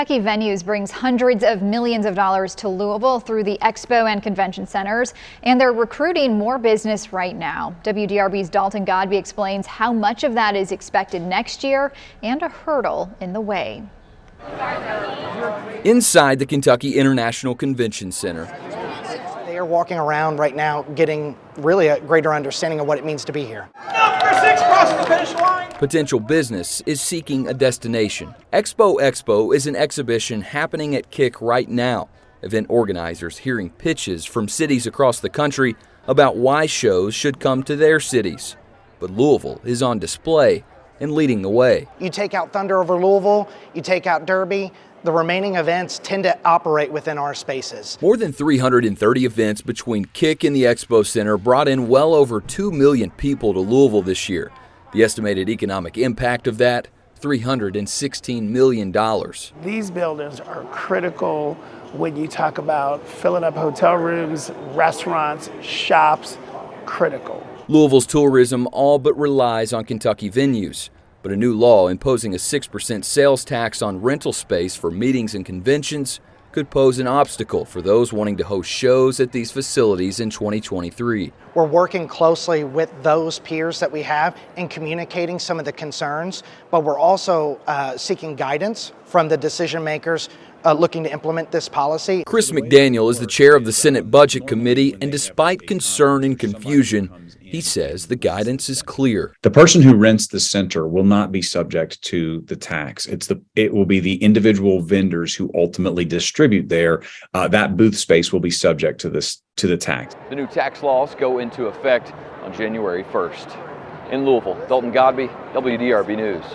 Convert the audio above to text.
Kentucky Venues brings hundreds of millions of dollars to Louisville through the expo and convention centers, and they're recruiting more business right now. WDRB's Dalton Godby explains how much of that is expected next year and a hurdle in the way. Inside the Kentucky International Convention Center, they are walking around right now getting really a greater understanding of what it means to be here. Number 6 crosses the finish line. potential business is seeking a destination. Expo is an exhibition happening at KIC right now. Event organizers hearing pitches from cities across the country about why shows should come to their cities. But Louisville is on display and leading the way. You take out Thunder over Louisville, you take out Derby, the remaining events tend to operate within our spaces. More than 330 events between KIC and the Expo Center brought in well over 2 million people to Louisville this year. The estimated economic impact of that, $316 million. These buildings are critical when you talk about filling up hotel rooms, restaurants, shops, critical. Louisville's tourism all but relies on Kentucky venues, but a new law imposing a 6% sales tax on rental space for meetings and conventions could pose an obstacle for those wanting to host shows at these facilities in 2023. We're working closely with those peers that we have and communicating some of the concerns, but we're also seeking guidance from the decision makers looking to implement this policy. Chris McDaniel is the chair of the Senate Budget Committee, and despite concern and confusion, he says the guidance is clear. The person who rents the center will not be subject to the tax. It will be the individual vendors who ultimately distribute there. That booth space will be subject to the tax. The new tax laws go into effect on January 1st. In Louisville, Dalton Godby, WDRB News.